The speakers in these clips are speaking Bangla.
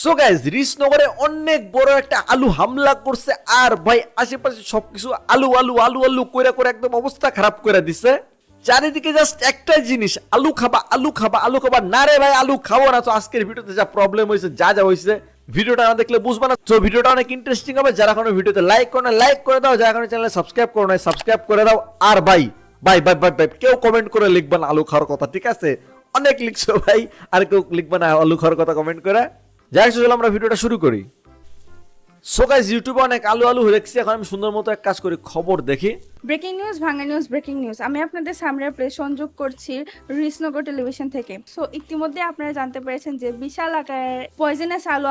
সো গাইস রিসনগরে অনেক বড় একটা আলু হামলা করছে আর ভাই আশেপাশে সবকিছু আলু আলু আলু আলু কইরা করে একদম অবস্থা খারাপ করে দিছে। চারিদিকে জাস্ট একটা জিনিস, আলু খাবা আলু খাবা আলু খাবা। না রে ভাই আলু খাবো না। তো আজকের ভিডিওতে যা প্রবলেম হয়েছে যা হয়েছে ভিডিওটা না দেখলে বুঝবা না। তো ভিডিওটা অনেক ইন্টারেস্টিং হবে। যারা কোনো ভিডিওতে লাইক করো না লাইক করে দাও, যারা কোনো চ্যানেলে সাবস্ক্রাইব করো না সাবস্ক্রাইব করে দাও। আর ভাই ভাই ভাই ভাই ভাই কেউ কমেন্ট করে লিখবা না আলু খাওয়ার কথা, ঠিক আছে? অনেক লিখছো ভাই, আর কেউ লিখবা না আলু খাওয়ার কথা কমেন্ট করে। যাই হোক আমরা ভিডিওটা শুরু করি। সো গাইস ইউটিউবে অনেক আলু আলু দেখছি, এখন আমি সুন্দর মতো এক কাজ করি, খবর দেখি। ব্রেকিং নিউজ, ভাঙা নিউজ, ব্রেকিং নিউজ। আমি আপনাদের সামনে সংযোগ করছি রিসনগর টেলিভিশন থেকে। সো ইতিমধ্যে আপনারা জানতে পেরেছেন যে বিশাল আকারের পয়জনাস আলু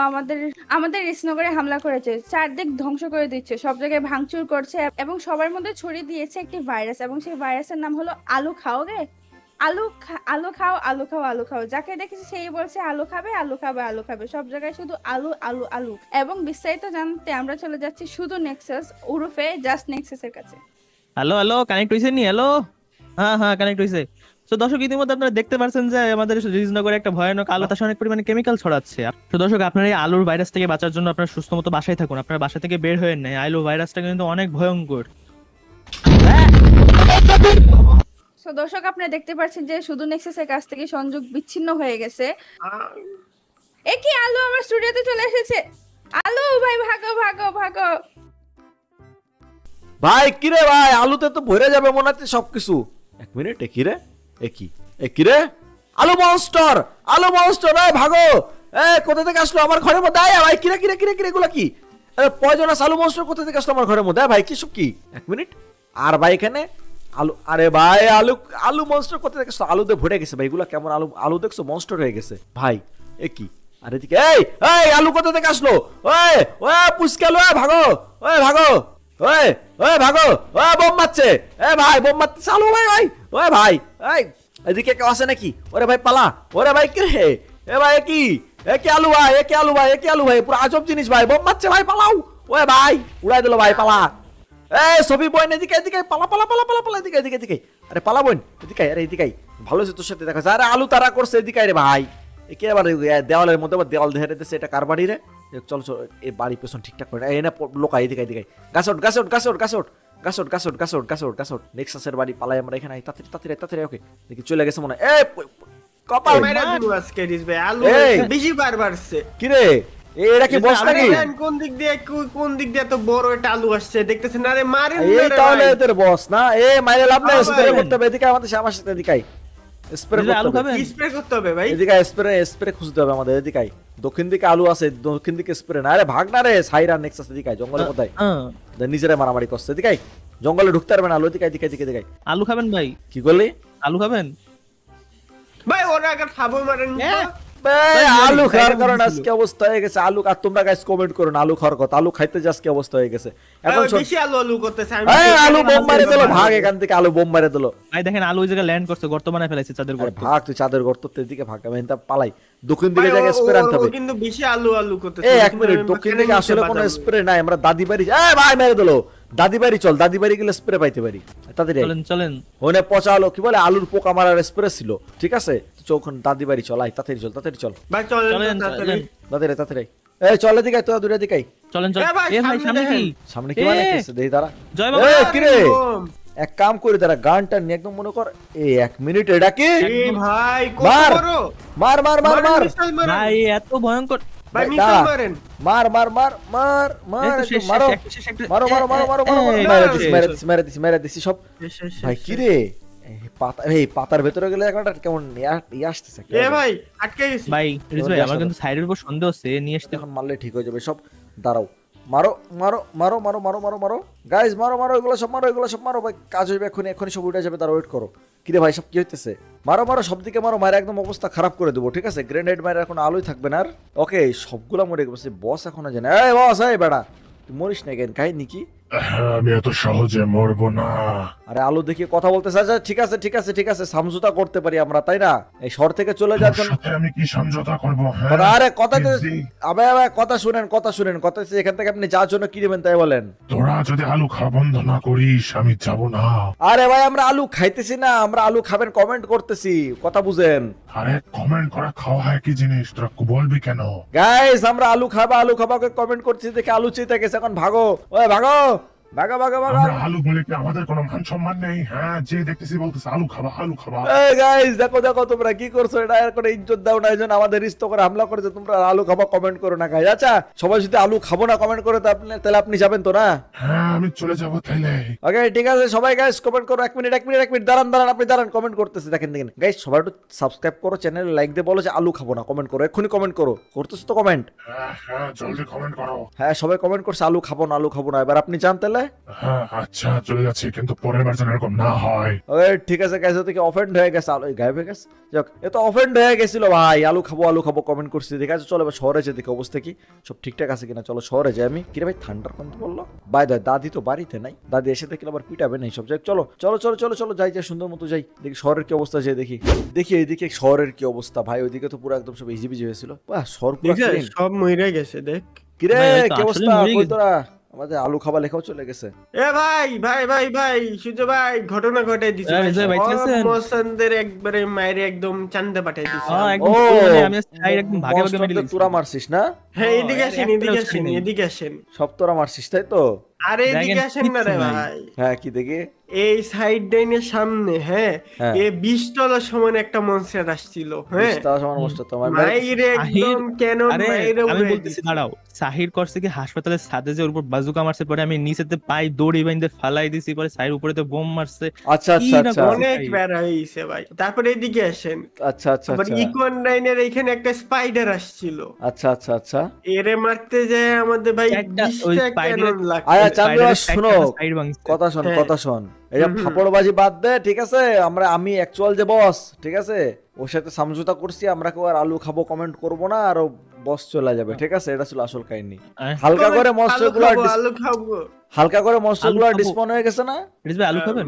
আমাদের রিসনগরে হামলা করেছে, চারদিক ধ্বংস করে দিচ্ছে, সব জায়গায় ভাঙচুর করছে এবং সবার মধ্যে ছড়িয়ে দিয়েছে একটি ভাইরাস, এবং সেই ভাইরাসের নাম হলো আলু খাওগে। আলু খাও আলু খাও আলু খাও, যাকে দেখেছি সেই বলছে আলু খাবে আলু খাবে আলু খাবে, সব জায়গায় শুধু আলু আলু আলু। এবং বিস্তারিত জানতে আমরা চলে যাচ্ছি শুধু নেক্সাস উরুফে জাস্ট নেক্সাসের কাছে। হ্যালো হ্যালো, কানেক্ট হইছে নি? হ্যালো, হ্যাঁ কানেক্ট হইছে। তো দর্শক ইতিমধ্যে আপনারা দেখতে পাচ্ছেন যে আমাদের রিজনগরে একটা ভয়ানক আলু বাতাসে অনেক পরিমাণে কেমিক্যাল ছড়াচ্ছে। তো দর্শক আপনারা এই আলুর ভাইরাস থেকে বাঁচার জন্য আপনারা সুস্থ মতো বাসায় থাকুন, আপনারা বাসা থেকে বের হয়ে নেই। আলু ভাইরাসটা কিন্তু অনেক ভয়ঙ্কর। তো দর্শক আপনারা দেখতে পাচ্ছেন যে শুধু নেক্সাসের কাছ থেকে সংযোগ বিচ্ছিন্ন হয়ে গেছে। এ কি আলু আমার স্টুডিওতে চলে এসেছে। আলু ভাই ভাগো ভাগো ভাগো। ভাই কিরে ভাই, আলুতে তো ভরে যাবে মনে হচ্ছে সবকিছু। এক মিনিট, এ কি রে আলু মনস্টার, আলু মনস্টার, এই ভাগো। কোথা থেকে আসলো আমার ঘরের মধ্যে? আয় ভাই, কিরে কিরে কিরে কিরে এগুলা কি? পয়জনাস আলু মনস্টার কোথা থেকে আসলো আমার ঘরের মধ্যে? ভাই কি সব কি? এক মিনিট। আর ভাই এখানে আলু, আরে ভাই আলু মনস্টার কোথা থেকে আসলো? আলুতে ভরে গেছে ভাই, এগুলা কেমন আলু? আলু দেখছো মনস্টার হয়ে গেছে ভাই। এ কি? আর এদিকে এই আলু কোথা থেকে আসলো? পুচকালু, ভাগো ভাগো, ভাগো, বোম মারছে, ভাই বোম মারছে আলু ভাই ভাই, ভাই এদিকে কেউ আছে নাকি? ওরে ভাই পালা, ওরে ভাই কি রে? ভাই কি আলু ভাই, আলু ভাই, আলু ভাই, পুরো আজব জিনিস ভাই, বোম মারছে ভাই, পালাও। ভাই উড়াই দিল ভাই, পালা। সবই বোন এদিকে এদিকে, পালা পালা পালা পালা পালা, এদিকে এদিকে এদিকে। আরে পালা বোন, এদিকে, আরে এদিকে। ভালো আছে তোর সাথে দেখা যায়। আরে আলু তারা করছে এদিকে রে ভাই। একে আবার দেওয়ালের মধ্যে আবার দেওয়াল ধরে দিচ্ছে, এটা কার বাড়ি রে? চল চল, এই বাড়ি পেছন ঠিকঠাক করে এই না লোকা, এদিকে এদিকে। গাছট গাছট গাছট গাছট গাছট গাছট গাছট গাছট গাছট। নেক্সাসের বাড়ি পালাই আমরা এখানে। তাড়াতাড়ি তাড়াতাড়ি তাড়াতাড়ি। ওকে দেখি চলে গেছে মনে হয়। কপাল মেরা দিলু আজকে রিস ভাই, আলু বেশি বার বাড়ছে। কি রে, এরা কি বস নাকি? কোন দিক দিয়ে তো বড় একটা আলু আসছে দেখতেছেন? আরে মারেন না এই রে তাহলে ভাই। এদের বস না? মাইরে লাভ নাই, স্প্রে করতে হবে এদিকে আমাদের, আমার সাথে এদিকে স্প্রে আলু করতে হবে। খাবেন? স্প্রে করতে হবে ভাই। এদিকে স্প্রে খুঁজতে হবে আমাদের। এদিকে দক্ষিণ দিকে আলু আছে, দক্ষিণ দিকে স্প্রে না। আরে ভাগ না রে, সাইরা নেক্সাস এদিকে জঙ্গলের কোথায় নিজেরা মারামারি করছে। এদিকে জঙ্গলে ঢুকতে পারবে না আলু। এদিকে এদিকে এদিকে এদিকে। আলু খাবেন ভাই? কি করলি? আলু খাবেন ভাই ওরা আগে খাবো মারেন তো। আলু খাওয়ার কারণে আজকে অবস্থা হয়ে গেছে। আলু, আর তোমরা গাইস কমেন্ট করো না আলু খাওয়ার কথা। আলু খাইতে যে আজকে অবস্থা হয়ে গেছে। এখন বেশি আলু করতেছে। আলু বোম মারে দিল, ভাগ এখান থেকে, আলু বোম মারে দিল ভাই। দেখেন আলু ওই জায়গায় ল্যান্ড করছে, গর্ত বানায় ফেলাইছে চাঁদের গর্ত। ভাগ, তুই চাঁদের গর্ত এদিকে ভাগ, আমি এটা পালাই। দক্ষিণ দিকে জায়গায় স্প্রে আনতে হবে কিন্তু বেশি আলু করতেছে। এক মিনিট, দক্ষিণ দিকে আসলে কোনো স্প্রে নাই। আমরা দাদি বাড়ি, ভাই মেরে দিল। দাদি বাড়ি চল, দাদি বাড়ি গেলে স্প্রে পাইতে পারি। তাড়াতাড়ি চলেন চলেন। ওনে পচা আলু, কি বলে আলুর পোকা মারার স্প্রে ছিল, ঠিক আছে? চোখন দাদি বাড়ি চল, আয় তাড়াতাড়ি চল, তাড়াতাড়ি চল ভাই চলেন চলেন তাড়াতাড়ি। তাড়াতাড়ি তাড়াতাড়ি। চল এদিকে, তোরা দূরে দিকে। চলেন চলেন। ভাই, এ ভাই সামনে কি? সামনে কি মানে কিছু দেই দাঁড়া। জয় বাবা। কি রে, এক কাম করে দাঁড়া, গানটা নিয়ে একদম মনে কর। এক মিনিট, এটা কি? ভাই কত মার বড়! মার মার মার মার ভাই এত ভয়ঙ্কর। ভাই মিসাইল মারেন। মার মার মার মার মার, মারো মারো মারো মারো মারো মারো, মেরে দিছি সব। ভাই কি রে, পাতার ভেতরে গেলে একটা কেমন আসতেছে। ভাই আটকে গেছি ভাই রিজ ভাই, আমার কিন্তু সাইডের উপর সন্দেহ হচ্ছে, নিয়ে আসতে। এখন মারলে ঠিক হয়ে যাবে সব। দাঁড়াও, মারো মারো মারো মারো মারো মারো মারো গাইস, মারো মারো, এগুলো সব মারো, এগুলো সব মারো ভাই। কাজ হইবে এখনই, এখনই সব উঠে যাবে। দাঁড়াও, ওয়েট করো। কিরে ভাই সব কি হইতেছে? মারো মারো, সব দিকে মারো, মারে একদম অবস্থা খারাপ করে দেবো, ঠিক আছে? গ্রেনেড মারে এখন আলোই থাকবে না আর। ওকে সবগুলা মরে গেছে। বস এখনো জানে। বস, বেড়া তুই মরিস না কেন? কাহিনী কি? হ্যাঁ, আমি এত সহজে মরবো না। আরে আলু দেখিয়ে কথা বলতেছে, আচ্ছা ঠিক আছে ঠিক আছে ঠিক আছে, সমঝোতা করতে পারি আমরা, তাই না? এই শহর থেকে চলে যাওয়ার তোর জন্য সাথে আমি কি সমঝোতা করবো? হ্যাঁ, কথা, আরে কথা তো, ইজি। আবে আবে কথা শুনেন কথা শুনেন, কথা হচ্ছে এখান থেকে আপনি যাওয়ার জন্য কি নেবেন তাই বলেন। তোরা যদি আলু খাওয়া বন্ধ না করিস আমি যাব না। আরে ভাই আমরা আলু খাইতেছি না, আমরা আলু খাবেন কমেন্ট করতেছি, কথা বুঝেন। আরে কমেন্ট করা খাওয়া হয় কি জিনিস, তোরা বলবি কেন? গাইস আমরা আলু খাবা কমেন্ট করছি দেখে আলু চেতে গেছে, এখন ভাগো, ওই ভাগো ভাগো ভাগো ভাগো। আমরা আলু বলে কি আমাদের কোনো মান সম্মান নেই? হ্যাঁ, যে দেখতেছি বলতেছে আলু খাবা আলু খাবা। এই গাইস দেখো দেখো তোমরা কি করছো, এটা আর কোনো ইজ্জত দাও না, এইজন্য আমাদের রিস্ত করে হামলা করেছে, তোমরা আলু খাবা কমেন্ট করো না গাইস। আচ্ছা সবাই যদি আলু খাবো না কমেন্ট করে তাহলে আপনি যাবেন তো না? হ্যাঁ, আমি চলে যাবো তাইলে। ওকে ঠিক আছে সবাই গাইস কমেন্ট করো, এক মিনিট দাঁড়ান আপনি দাঁড়ান, কমেন্ট করতেছি, দেখেন গাইস সবাই একটু সাবস্ক্রাইব করো, চ্যানেলে লাইক দিয়ে বলো যে আলু খাবো না, কমেন্ট করো, এক্ষুনি কমেন্ট করো, করতেছো তো কমেন্ট? হ্যাঁ হ্যাঁ, জলদি কমেন্ট করো। হ্যাঁ সবাই কমেন্ট করছে আলু খাবো না, এবার আপনি জান তাহলে। হ্যাঁ আচ্ছা, চলে যাচ্ছি, কিন্তু পরের বার যেন এরকম না হয়। ওকে ঠিক আছে গাইস, ওদিকে অফেন্ড হয়ে গেছে, আলু গায়েব হয়ে গেছে, যাক এ তো অফেন্ড হয়ে গেছিল ভাই, আলু খাবো কমেন্ট করছি, ঠিক আছে চলো এবার শহরে যেতে, দেখি অবস্থা কি সব ঠিকঠাক আছে কিনা, চলো শহরে যাই আমি। কিরে ভাই ঠান্ডার কথা বললো বাই দাদি তো বাড়িতে নাই, দাদি এসে দেখলে আবার পিটাবে না সব, যাই চলো চলো চলো চলো চলো যাই সুন্দর মতো যাই, দেখি শহরের কি অবস্থা, যাই দেখি এইদিকে শহরের কি অবস্থা ভাই, ওইদিকে তো পুরো একদম সব ইজিবিজি হয়েছিল, বাহ শহর পুরো দেখছিস clean। সব মইরা গেছে দেখ। কিরে ভাই, ওই তো কি আসলে অবস্থা, মরে কই গেছে। তোরা? আমাদের আলু খাবার লেখাও চলে গেছে। এ ভাই ভাই ভাই ভাই সূর্য ভাই ঘটনা ঘটাই দিছে এ, ভাই, বিজয় ভাই, সব ঠিক আছেন? মশানদের একবারে মায়ের একদম চান্দা পাঠাই দিছে। একদম ও, মানে আমি সাইড একদম ভাগে ভাগে মেরে মনস্টারদের তোরা মারছিস না? হ্যাঁ এদিকে এর আসেন একটাও ছাড়ি নাই। এদিকে আসেন। সব তোরা মারছিস তাই তো? আরে এদিকে দেখেন, আসেন না রে কিচ্ছু নাই। ভাই, হ্যাঁ কি দেখি? এই সাইড ডাইনের সামনে হ্যাঁ হ্যাঁ। এ 20 তলার সমান একটা মনস্টার আসছিল। হ্যাঁ তারা সমান মনস্টার তোমার মাইরে একদম কেন আরে মাইরে আমি উড়াই বলতেছি দিছে। দাঁড়াও, সাহির করছে কি হাসপাতালের ছাদে যে ওর উপর বাজুকা মারছে, পরে আমি নিচেতে পাই দড়ি বাইন্ধে ফালাই দিছি, পরে সাহির উপরে তো বোম মারছে। আচ্ছা কি আচ্ছা না আচ্ছা করছে? অনেক প্যারা হয়েছে ভাই। তারপরে এদিকে আসেন, আচ্ছা আচ্ছা আবার আচ্ছা ইকোয়ান ডাইনের এখানে একটা স্পাইডার আসছিল, আচ্ছা আচ্ছা আচ্ছা এরে মারতে যায় আমাদের ভাই একটা 20টা ওই ক্যানন লাগছে। আচ্ছা চান্দু স্পাইডারের শোনো, সাইড ভাঙছে। কথা শোন হ্যাঁ। কথা শোন, এটা হুম, হুম। ফাপড়বাজি বাদ দে ঠিক আছে, আমি অ্যাকচুয়াল যে বস ঠিক আছে ওর সাথে সমঝোতা করছি, আমরা কেউ আর আলু খাবো কমেন্ট করবো না, আর বস চলে যাবে ঠিক আছে, এটা ছিল আসল কাহিনী। হালকা করে মনস্টার গুলো আলু খাবো। হালকা করে মনস্টার গুলো আলু খাবো। ডিসপন হয়ে গেছে না? রিজ ভাই আলু খাবেন?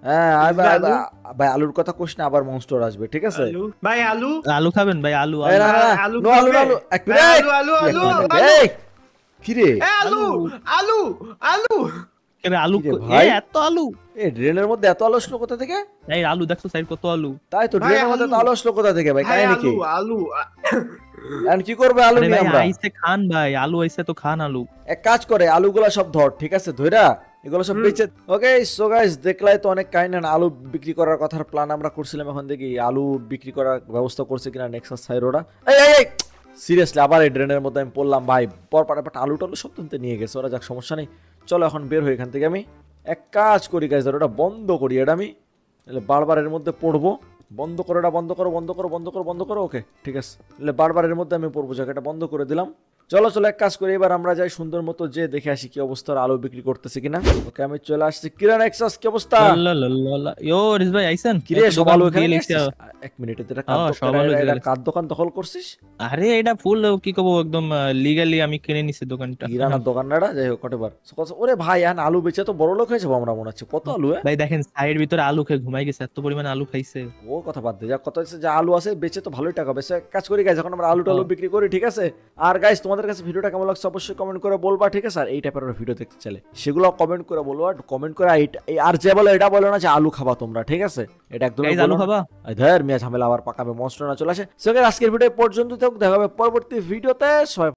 হ্যাঁ আলু? ভাই আলুর কথা কোশ না, আবার মনস্টার আসবে ঠিক আছে। আলু ভাই আলু আলু খাবেন ভাই? আলু এই না, না, না, আলু no, আলু খাবে? আলু এক ভাই, মিনিট, আলু, আলু, এক আলু, মিনিট, আলু। এই, কি রে এ, আলু আলু আলু কেন আলু কি রে ভাই? এত আলু? এই ড্রেনের মধ্যে এত আলো আসলো কোথা থেকে? এই আলু দেখছো সাইড কত আলু? তাই তো ভাই, ড্রেনের মধ্যে তো আলু। আলো আসলো কোথা থেকে ভাই, ভাই কাহিনী কি? আলু আলু আর কি করবে আলু আরে নিয়ে ভাই আমরা? আইসে খান ভাই, আলু আইসে তো খান আলু। এক কাজ করে আলুগুলা সব ধর ঠিক আছে, ধইরা এগুলো সব বেচে। ওকে সো গাইস দেখলাই তো অনেক কাহিনী, না আলু বিক্রি করার কথার প্ল্যান আমরা করছিলাম, এখন দেখি আলু বিক্রি করার ব্যবস্থা করছে কিনা নেক্সাস সাইরোরা। এই সিরিয়াসলি আবার এই ড্রেনের মধ্যে আমি পড়লাম ভাই, পরপর আলু টালু সব তুলতে নিয়ে গেছে ওরা, যাক সমস্যা নেই, চলো এখন বের হই এখান থেকে। আমি এক কাজ করি গাইস, ওটা বন্ধ করি, এটা আমি বারবার এর মধ্যে পড়বো, বন্ধ করো এটা, বন্ধ করো, ওকে ঠিক আছে, বারবার এর মধ্যে আমি পড়বো, জায়গাটা বন্ধ করে দিলাম। চলো এক কাজ করি, এবার আমরা যাই সুন্দর মতো যে দেখে আসি কি অবস্থার আলু বিক্রি করতেছে কিনা। ওকে আমি চলে আসছি। কিরণ এক্সাস কি অবস্থা? লালালালা। ইয়ো রিজ ভাই আইছেন? কিরে এত সব দোকান আলু দিয়ে এখানে লিখছে। আসছিস? এক মিনিট, এটা সব আলু দিয়ে লিখছে। কার দোকান দখল করছিস? আরে এটা ফুল কি কব, একদম লিগালি আমি কিনে নিছি দোকানটা। ইরানার দোকানটা, যাই হোক কটেবার। ওরে ভাই এখন আলু বেচে তো বড় লোক হয়েছে আমরা মনে হচ্ছে, কত আলু? ভাই দেখেন সাইড ভিতরে আলু খেয়ে ঘুমাই গেছে, এত পরিমাণ আলু খাইছে। ও কথা বাদ দে, যা কথা হচ্ছে যে আলু আছে বেচে তো ভালোই টাকা বেচে। এক কাজ করি গাইস, এখন আমরা আলু টালু বিক্রি করি ঠিক আছে। আর গাইস তোমাদের কাছে ভিডিওটা কেমন লাগছে অবশ্যই কমেন্ট করে বলবা ঠিক আছে। আর এই টাইপের ভিডিও দেখতে চাইলে সেগুলো কমেন্ট করে বলবা, কমেন্ট করে আর যে বলে এটা বলো না যে আলু খাবা তোমরা ঠিক আছে, এটা একদম গাইস আলু খাবা? ধর মিয়া ঝামেলা আবার পাকাবে, মনস্টার না চলে আসে। সো গাইস আজকের ভিডিও পর্যন্ত থাকুক, দেখা হবে পরবর্তী ভিডিওতে। সবাই